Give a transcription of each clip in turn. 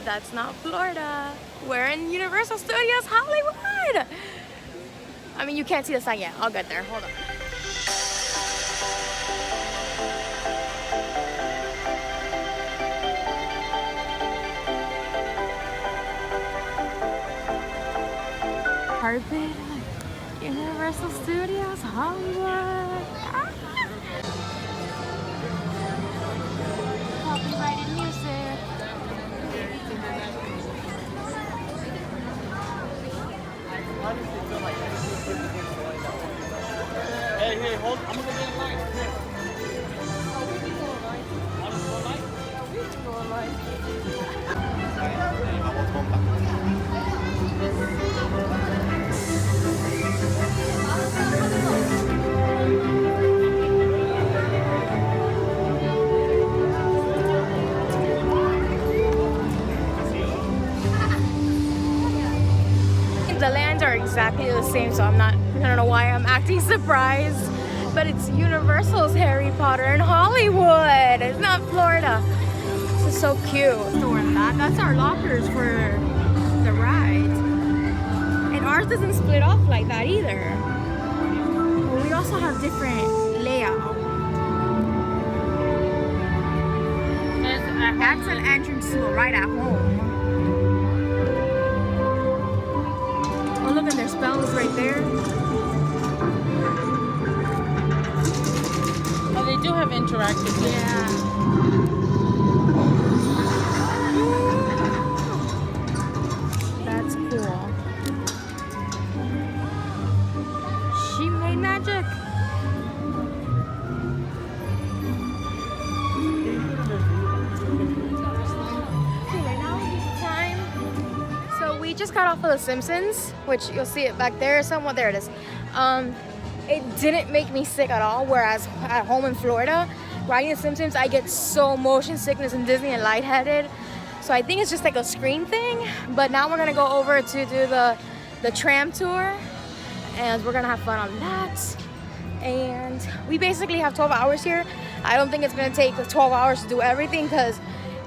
That's not Florida. We're in Universal Studios Hollywood. I mean, you can't see the sign yet. I'll get there. Hold on. Carpet, Universal Studios Hollywood. Copyrighted music. Hey, hold. I'm gonna get in line. Here. The lands are exactly the same, so I don't know why I'm acting surprised. But it's Universal's Harry Potter in Hollywood. It's not Florida. This is so cute. That's our lockers for the ride. And ours doesn't split off like that either. But we also have different layout. That's an entrance to a ride at home. Oh, look, and there's spells right there. Oh, they do have interactive things. Yeah. That's cool. She made magic. Okay, right now is time. So we just got off of The Simpsons, which you'll see it back there somewhat. There it is. It didn't make me sick at all, whereas at home in Florida, riding The Simpsons, I get so motion sickness in Disney and lightheaded. So I think it's just like a screen thing. But now we're gonna go over to do the tram tour, and we're gonna have fun on that. And we basically have 12 hours here. I don't think it's gonna take 12 hours to do everything, because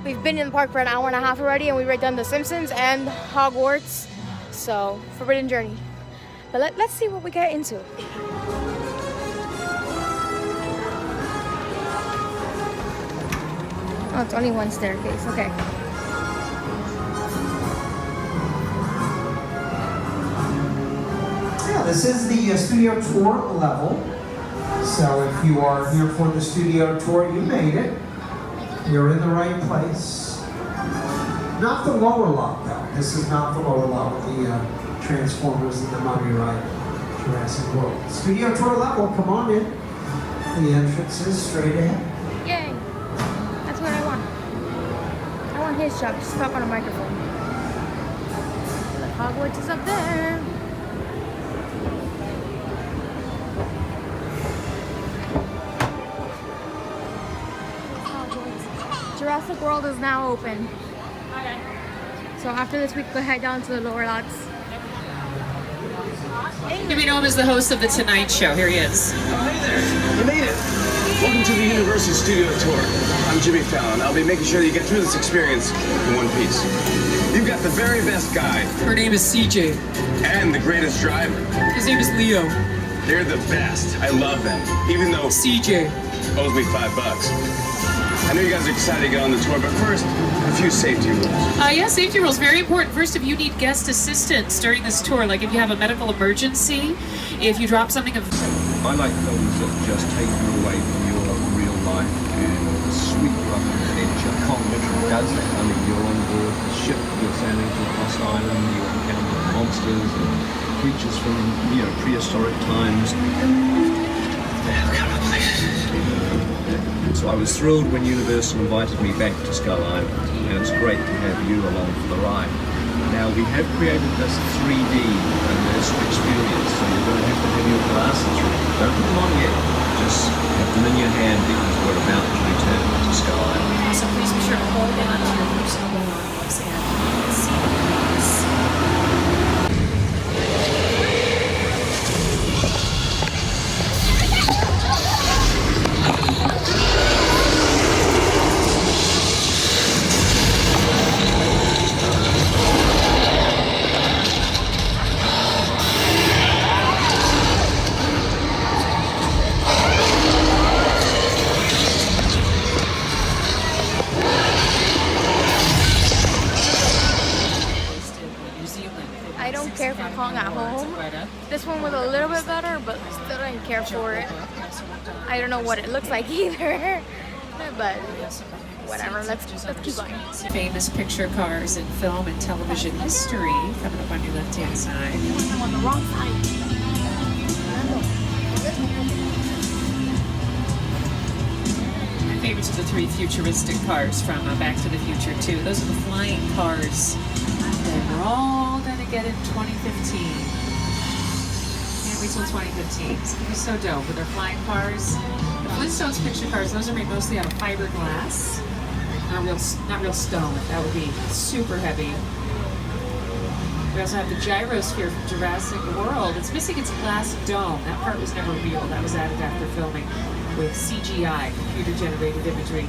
we've been in the park for an hour and a half already, and we've already done The Simpsons and Hogwarts. So, Forbidden Journey. But let's see what we get into. Oh, it's only one staircase. Okay. Yeah, this is the studio tour level. So if you are here for the studio tour, you made it. You're in the right place. Not the lower lot, though. This is not the lower lot with the Transformers and the Mummy Ride, Jurassic World. Studio tour level, come on in. The entrance is straight ahead. Yay. That's what I want. I want his shop. Just talk on a microphone. The Hogwarts is up there. Hogwarts. Jurassic World is now open. Okay. So after this, we could head down to the lower lots. Jimmy Noam is the host of The Tonight Show. Here he is. Hey there, you made it. Welcome to the Universal Studio Tour. I'm Jimmy Fallon. I'll be making sure that you get through this experience in one piece. You've got the very best guide. Her name is CJ. And the greatest driver. His name is Leo. They're the best. I love them. Even though CJ owes me $5. I know you guys are excited to get on the tour, but first, a few safety rules. Yeah, safety rules, very important. First, if you need guest assistance during this tour, like if you have a medical emergency, if you drop something of... I like films that just take you away from your real life and sweep you up an adventure. Commentary does that. I mean, you're on board the ship, you're sailing to a lost island, you encounter monsters and creatures from, prehistoric times. So I was thrilled when Universal invited me back to Skull Island, and it's great to have you along for the ride. Now, we have created this 3D immersive experience, so you're going to have your glasses ready. Don't put them on yet, just have them in your hand because we're about to return to Skull Island. So please be sure to hold on to your personal belongings and see these. Kong at home. This one was a little bit better, but still didn't care for it. I don't know what it looks like either, but whatever. Let's keep going. Famous picture cars in film and television history coming up on your left-hand side. I'm on the wrong side. My favorites are the three futuristic cars from Back to the Future 2. Those are the flying cars that we're all gonna get in 2015. Can't wait till 2015. It's gonna be so dope with their flying cars. The Flintstones picture cars, those are made mostly out of fiberglass. Not real stone. That would be super heavy. We also have the gyrosphere from Jurassic World. It's missing its glass dome. That part was never real. That was added after filming with CGI, computer-generated imagery.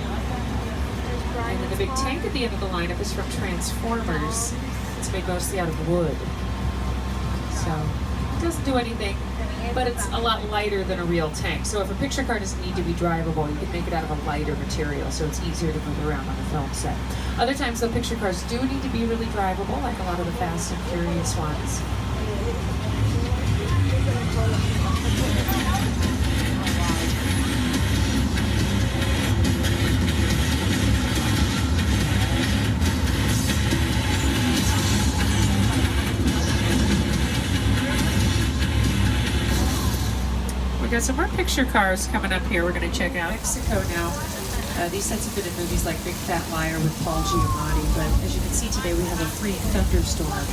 And then the big tank at the end of the lineup is from Transformers. It's made mostly out of wood. So it doesn't do anything, but it's a lot lighter than a real tank. So if a picture car doesn't need to be drivable, you can make it out of a lighter material, so it's easier to move around on the film set. Other times, though, picture cars do need to be really drivable, like a lot of the Fast and Furious ones. Got some more picture cars coming up here. We're going to check out Mexico now. These sets have been in movies like Big Fat Liar with Paul Giamatti, but as you can see today, we have a free thunderstorm.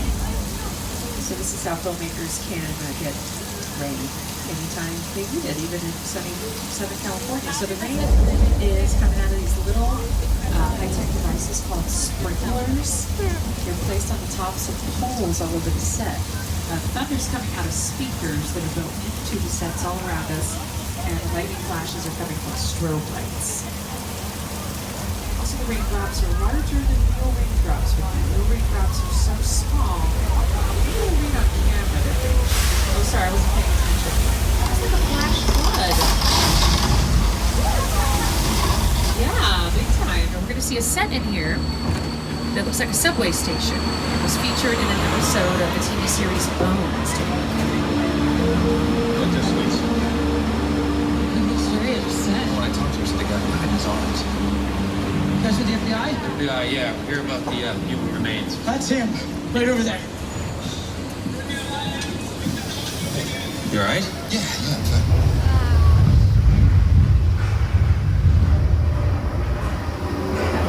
So this is how filmmakers can get rain anytime they need it, even in sunny Southern California. So the rain is coming out of these little high-tech devices called sprinklers. They're placed on the tops of poles all over the set. The thunder's coming out of speakers that are built into the sets all around us, and lightning flashes are coming from strobe lights. Also, the raindrops are larger than real raindrops, but the real raindrops are so small. You can read on camera that they... Oh, sorry, I wasn't paying attention. It's like a flash flood. Yeah, big time. And we're going to see a set in here that looks like a subway station. It was featured in an episode of the TV series Bones. Look this way. He looks very upset. When I talked to him, so the guy behind his arms. You guys with the FBI? FBI, yeah. We hear about the human remains. That's him. Right over there. You alright? Yeah, I'm fine.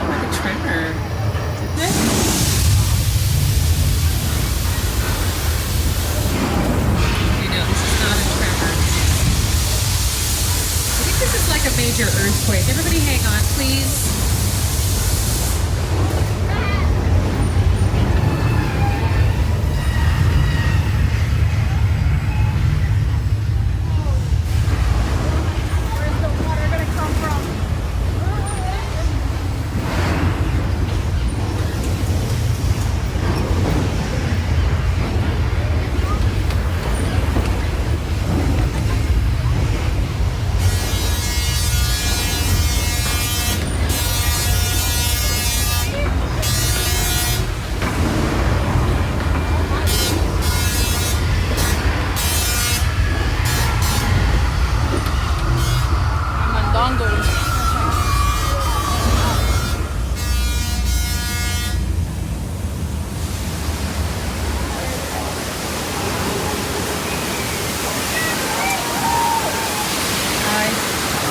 Like a tremor. Didn't it? You know, this is not a tremor. I think this is like a major earthquake. Everybody hang on, please. Where's the water gonna come from?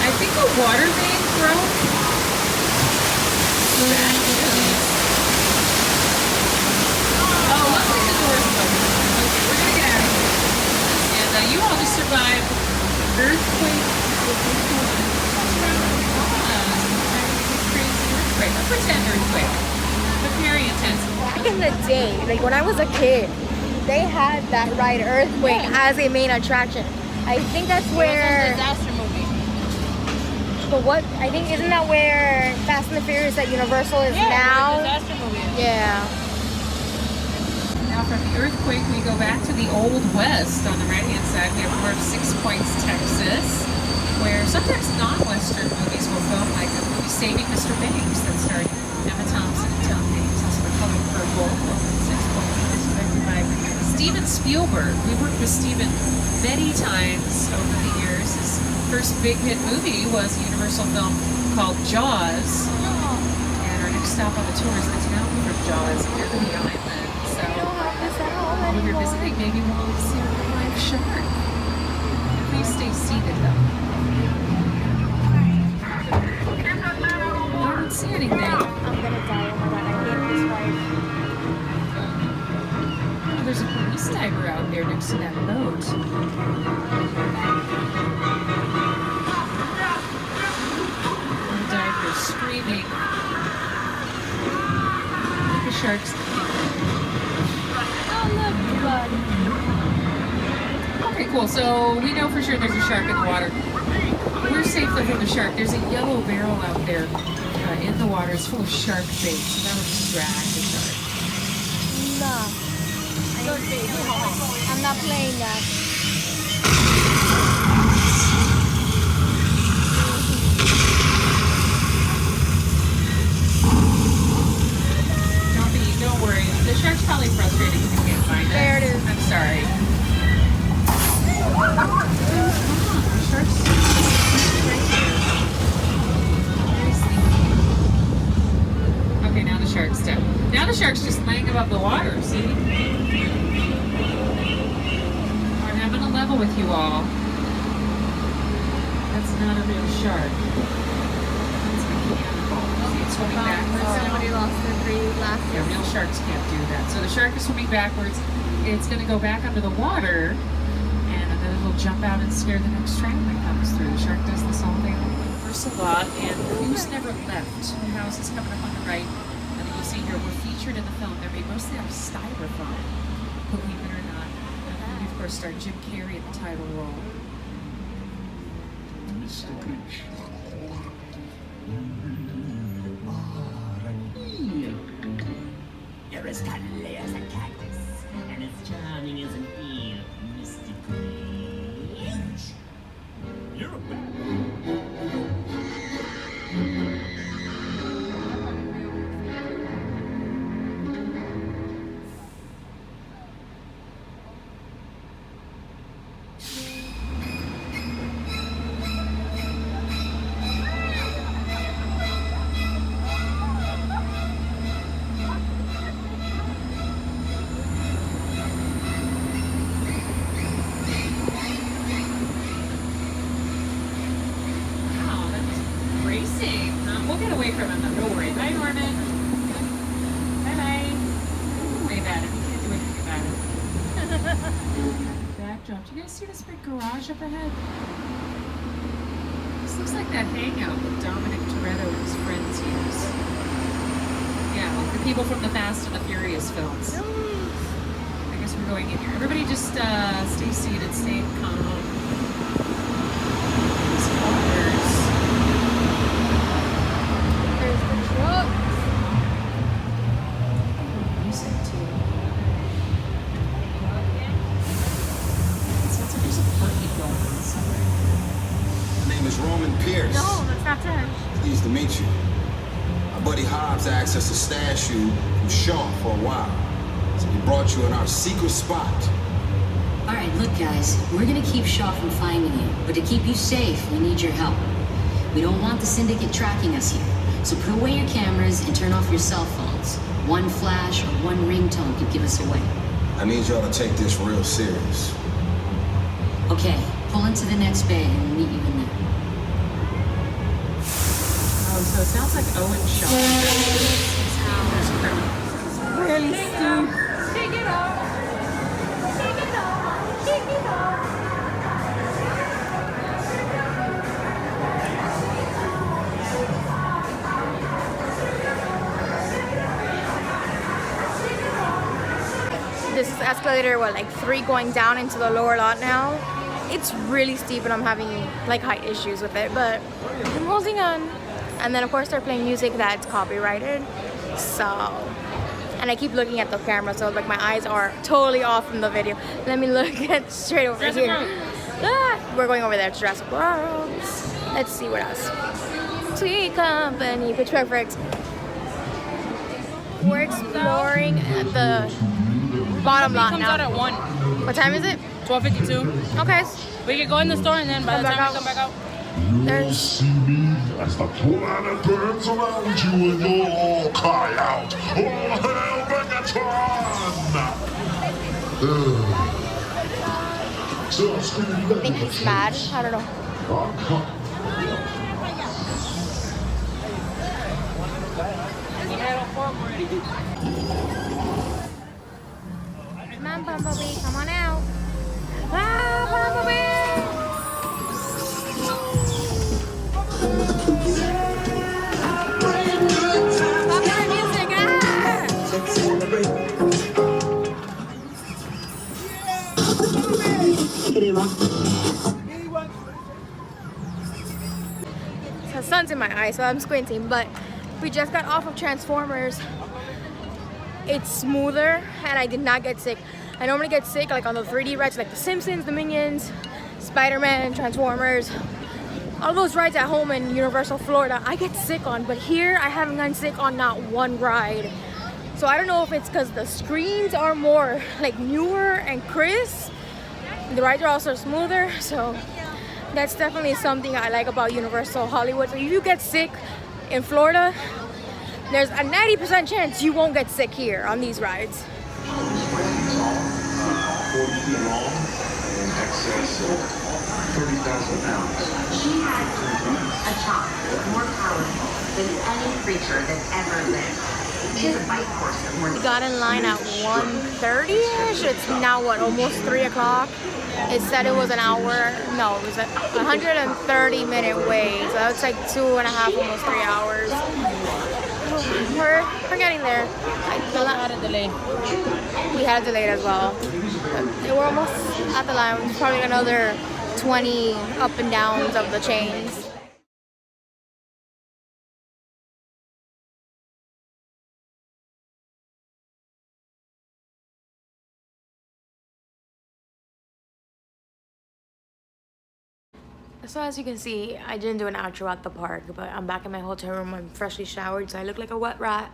I think a water main broke. Bad news. Oh, luckily the door's open. Okay, we're gonna get out of here. And you all just survived earthquake. Crazy earthquake. A pretend earthquake. But very intense. Back in the day, like when I was a kid, they had that ride Earthquake as a main attraction. I think that's where. Disaster movie. But what? I think isn't that where Fast and the Furious at Universal is now? Disaster movie. Yeah. Now from the earthquake, we go back to the Old West. On the right-hand side, we have more of 6 Points, Texas, where sometimes non-Western movies will film, like the movie Saving Mr. Banks that starred Emma Thompson and Tom Hanks. Also The Color Purple, 6 Points, directed by Steven Spielberg. We worked with Steven many times over the years. His first big hit movie was a Universal film called Jaws. And our next stop on the tour is the town from Jaws, Ebony Island. So when you're visiting, maybe we'll see a real live shark. Please stay seated though. I don't see anything. I'm gonna die. Oh my god, I hate this ride. Oh, there's a police diver out there next to that boat. The diver's screaming. The shark's Oh look, blood. okay, cool. So we know for sure there's a shark in the water. We're safe though from the shark. There's a yellow barrel out there in the water. It's full of shark bait, so that would distract the shark. No. I'm not playing that. Don't worry. The shark's probably frustrated because he can't find it. There it is. I'm sorry. The shark's right here. Okay, now the shark's dead. Now the shark's just laying above the water, see? I'm having a level with you all. That's not a real shark. That's mechanical. See, it's swimming backwards. Somebody lost their three glasses. Yeah, real sharks can't do that. So the shark is swimming backwards. It's going to go back under the water, and then it'll jump out and scare the next train that comes through. The shark does this all day long. First a lot, and Who's Never Left. The house is coming up on the right. And then you'll see here, we're featured in the film. They're made mostly out of styrofoam, believe it or not. And we, of course, starred Jim Carrey in the title role. Mr. Gooch. You're as cuddly as a cactus, and as charming as an eel, Mr. Grinch. You're a bad Wow, that's racing. We'll get away from him, though. Don't worry. Bye, Norman. Bye-bye. Wave at him. You can't do anything about it. Backdrop. Do you guys see this big garage up ahead? This looks like that hangout that Dominic Toretto and his friends use. Yeah, like the people from the Fast and the Furious films. I guess we're going in here. Everybody just stay seated, stay calm. These cars. There's the truck. Music too. It sounds like there's a party going on somewhere. My name is Roman Pierce. No, that's not Taj. Pleased to meet you. My buddy Hobbs asked us to stash you from Shaw for a while. So we brought you in our secret spot. All right, look, guys, we're gonna keep Shaw from finding you, but to keep you safe, we need your help. We don't want the syndicate tracking us here, so put away your cameras and turn off your cell phones. One flash or one ringtone could give us away. I need y'all to take this real serious. Okay, pull into the next bay and we'll meet you in there. Oh, so it sounds like Owen Shaw. There's criminals. Really steep. Take it off. Take it off. Take it off. This is escalator, what, like 3 going down into the lower lot now? It's really steep and I'm having like height issues with it, but I'm holding on. And then of course they're playing music that's copyrighted. So, and I keep looking at the camera, so like my eyes are totally off from the video. Let me look at straight over Jurassic here. World. Ah, we're going over there to Jurassic World. Let's see what else. Sweet Company, Pitch Perfect. We're exploring the bottom lot comes now. out at 1. What time is it? 12:52. Okay. We can go in the store and then by the time we come back out. There's See me as the planet burns around you and you'll all cry out, "Oh, hail Megatron!" I think he's mad. I don't know. Come on, Bumblebee. Come on out. Ah, Bumblebee! Stop that music. The sun's in my eye, so I'm squinting, but we just got off of Transformers. It's smoother, and I did not get sick. I normally get sick like on the 3D rides, like the Simpsons, the Minions, Spider-Man, Transformers. All those rides at home in Universal Florida, I get sick on, but here I haven't gotten sick on not one ride. So I don't know if it's because the screens are more like newer and crisp. The rides are also smoother, so that's definitely something I like about Universal Hollywood. So if you get sick in Florida, there's a 90% chance you won't get sick here on these rides. 40 feet long and in excess of 30,000 pounds. She has a child more powerful than any creature that ever lived. She has a bite force of more than... We got in line at 1:30ish. It's now what, almost 3 o'clock? It said it was an hour. No, it was a 130-minute wait. So that's like 2.5, almost 3 hours. We're getting there. We had a delay. We had a delay as well. But we're almost at the line. There's probably another 20 up and downs of the chains. So as you can see, I didn't do an outro at the park, but I'm back in my hotel room. I'm freshly showered, so I look like a wet rat.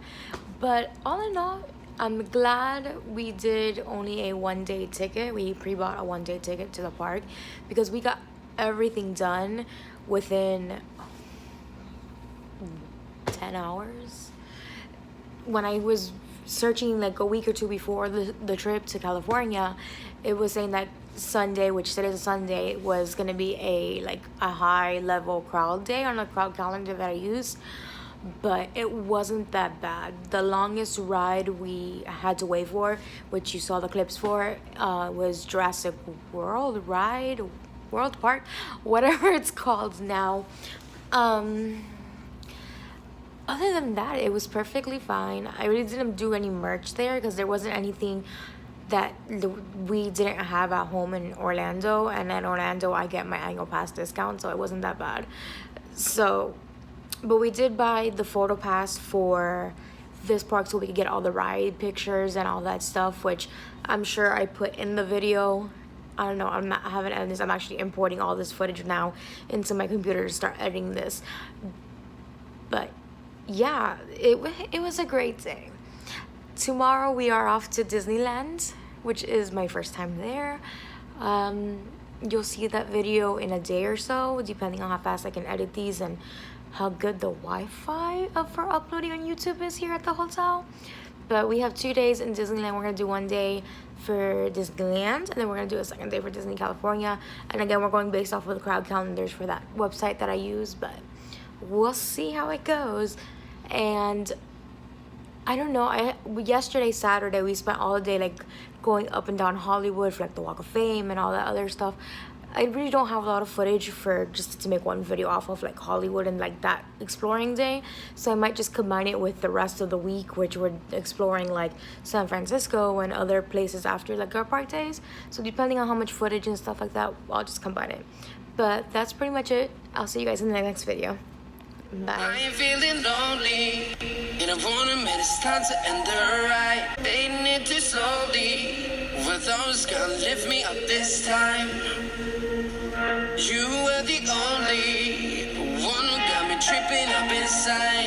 But all in all, I'm glad we did only a one-day ticket. We pre-bought a one-day ticket to the park because we got everything done within 10 hours. When I was searching like a week or two before the trip to California, it was saying that Sunday, which today is a Sunday, was gonna be a high level crowd day on the crowd calendar that I use, but it wasn't that bad. The longest ride we had to wait for, which you saw the clips for, was Jurassic World Park, whatever it's called now. Other than that, it was perfectly fine. I really didn't do any merch there because there wasn't anything that we didn't have at home in Orlando, and in Orlando I get my annual pass discount, so it wasn't that bad. So, but we did buy the photo pass for this park so we could get all the ride pictures and all that stuff, which I'm sure I put in the video. I don't know, I haven't edited this. I'm actually importing all this footage now into my computer to start editing this. But yeah, it was a great day. Tomorrow we are off to Disneyland, which is my first time there. You'll see that video in a day or so, depending on how fast I can edit these and how good the Wi-Fi for uploading on YouTube is here at the hotel. But we have 2 days in Disneyland. We're gonna do 1 day for Disneyland, and then we're gonna do a second day for Disney California. And again, we're going based off of the crowd calendars for that website that I use, but we'll see how it goes. And I don't know, yesterday, Saturday, we spent all day like going up and down Hollywood for like the Walk of Fame and all that other stuff. I really don't have a lot of footage for just to make one video off of like Hollywood and like that exploring day. So I might just combine it with the rest of the week, which we're exploring like San Francisco and other places after like our park days. So depending on how much footage and stuff like that, I'll just combine it. But that's pretty much it. I'll see you guys in the next video. Bye. I ain't feeling lonely, and I wanna admit it's time to end the ride. Fading it too slowly, were those gonna lift me up this time? You were the only one who got me tripping up inside.